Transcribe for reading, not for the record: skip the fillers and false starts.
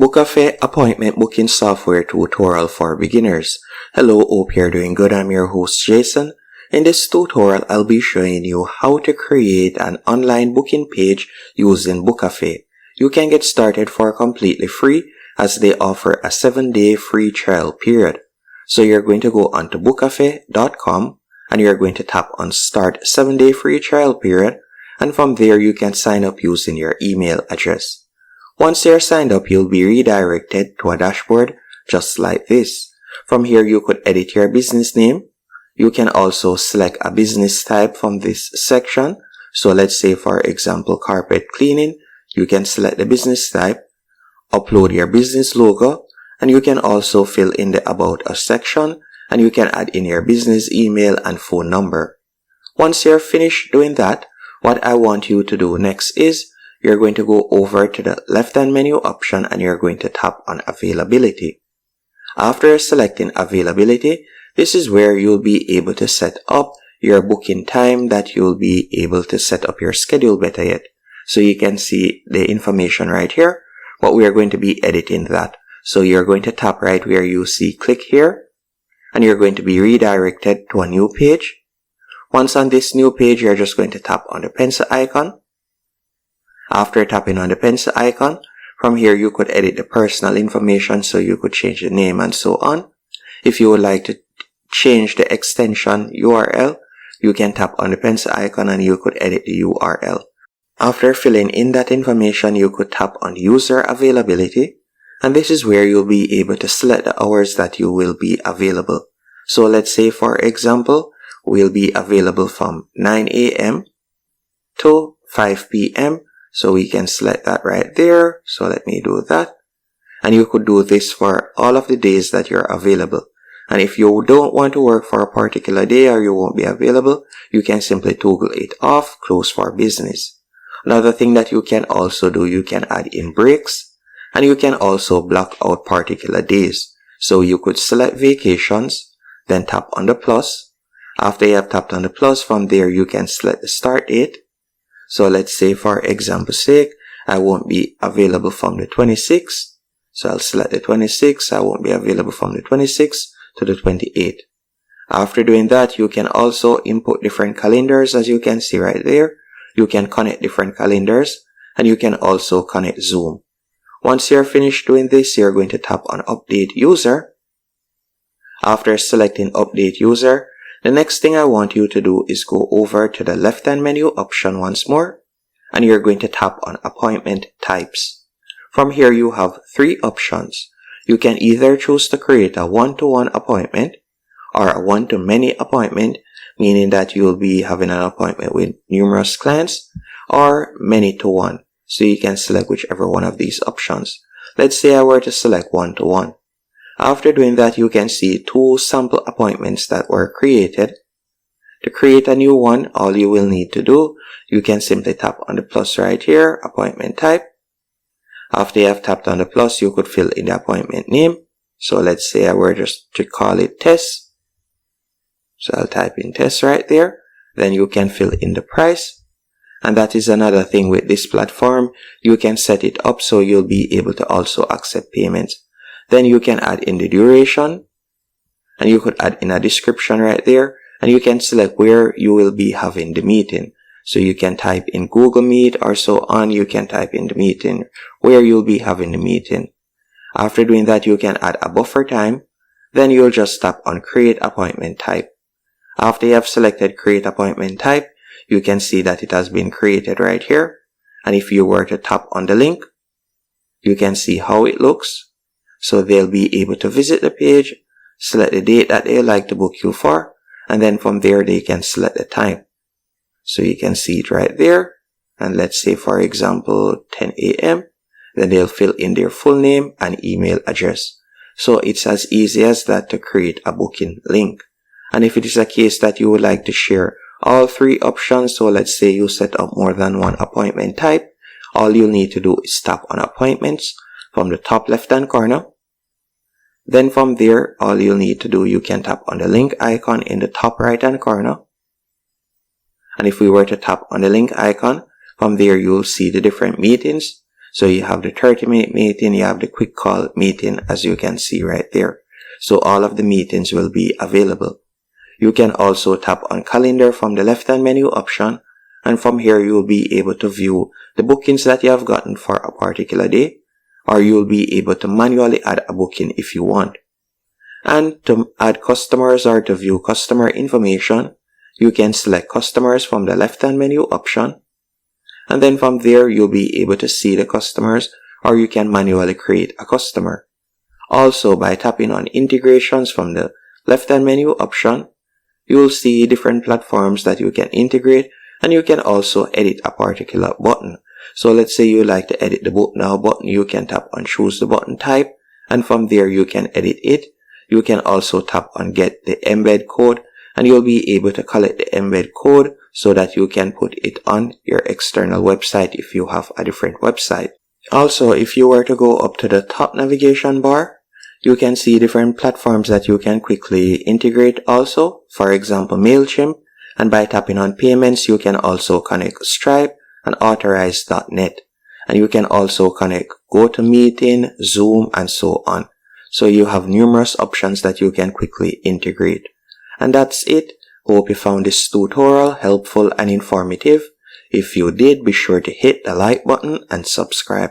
Bookafy appointment booking software tutorial for beginners. Hello, hope you're doing good. I'm your host Jason. In this tutorial, I'll be showing you how to create an online booking page using Bookafy. You can get started for completely free as they offer a 7-day free trial period. So you're going to go onto bookafy.com and you're going to tap on Start 7-day free trial period, and from there you can sign up using your email address. Once you're signed up, you'll be redirected to a dashboard just like this. From here, you could edit your business name. You can also select a business type from this section. So let's say, for example, carpet cleaning. You can select the business type, upload your business logo, and you can also fill in the About Us section, and you can add in your business email and phone number. Once you're finished doing that, what I want you to do next is you're going to go over to the left-hand menu option and you're going to tap on Availability. After selecting Availability, this is where you'll be able to set up your booking time, that you'll be able to set up your schedule better yet. So you can see the information right here, but we are going to be editing that. So you're going to tap right where you see click here, and you're going to be redirected to a new page. Once on this new page, you're just going to tap on the pencil icon. After tapping on the pencil icon, from here you could edit the personal information, so you could change the name and so on. If you would like to change the extension URL, you can tap on the pencil icon and you could edit the URL. After filling in that information, you could tap on User Availability, and this is where you'll be able to select the hours that you will be available. So let's say, for example, we'll be available from 9 a.m. to 5 p.m. So we can select that right there. So let me do that. And you could do this for all of the days that you're available. And if you don't want to work for a particular day or you won't be available, you can simply toggle it off, close for business. Another thing that you can also do, you can add in breaks, and you can also block out particular days. So you could select vacations, then tap on the plus. After you have tapped on the plus, from there you can select the start date. So let's say, for example's sake, I won't be available from the 26th. So I'll select the 26th. I won't be available from the 26th to the 28th. After doing that, you can also input different calendars, as you can see right there. You can connect different calendars, and you can also connect Zoom. Once you're finished doing this, you're going to tap on Update User. After selecting Update User, the next thing I want you to do is go over to the left-hand menu option once more, and you're going to tap on Appointment Types. From here, you have 3 options. You can either choose to create a one-to-one appointment or a one-to-many appointment, meaning that you'll be having an appointment with numerous clients, or many-to-one. So you can select whichever one of these options. Let's say I were to select one-to-one. After doing that, you can see 2 sample appointments that were created. To create a new one, all you will need to do, you can simply tap on the plus right here, Appointment Type. After you have tapped on the plus, you could fill in the appointment name. So let's say I were just to call it Test. So I'll type in Test right there. Then you can fill in the price. And that is another thing with this platform. You can set it up so you'll be able to also accept payments. Then you can add in the duration, and you could add in a description right there, and you can select where you will be having the meeting. So you can type in Google Meet or so on. You can type in the meeting where you'll be having the meeting. After doing that, you can add a buffer time. Then you'll just tap on Create Appointment Type. After you have selected Create Appointment Type, you can see that it has been created right here. And if you were to tap on the link, you can see how it looks. So they'll be able to visit the page, select the date that they like to book you for, and then from there they can select the time. So you can see it right there. And let's say, for example, 10 a.m. Then they'll fill in their full name and email address. So it's as easy as that to create a booking link. And if it is a case that you would like to share all 3 options, so let's say you set up more than one appointment type, all you'll need to do is tap on Appointments from the top left-hand corner. Then from there, all you'll need to do, you can tap on the link icon in the top right-hand corner. And if we were to tap on the link icon, from there you'll see the different meetings. So you have the 30-minute meeting, you have the quick call meeting, as you can see right there. So all of the meetings will be available. You can also tap on calendar from the left-hand menu option, and from here you will be able to view the bookings that you have gotten for a particular day, or you'll be able to manually add a booking if you want. And to add customers or to view customer information, you can select customers from the left-hand menu option, and then from there you'll be able to see the customers, or you can manually create a customer. Also, by tapping on integrations from the left-hand menu option, you will see different platforms that you can integrate, and you can also edit a particular button. So let's say you like to edit the Book Now button, you can tap on choose the button type, and from there you can edit it. You can also tap on get the embed code, and you'll be able to collect the embed code so that you can put it on your external website if you have a different website. Also, if you were to go up to the top navigation bar, you can see different platforms that you can quickly integrate also. For example, MailChimp, and by tapping on payments, you can also connect Stripe and Authorize.net. And you can also connect GoToMeeting, Zoom, and so on. So you have numerous options that you can quickly integrate. And that's it. Hope you found this tutorial helpful and informative. If you did, be sure to hit the like button and subscribe.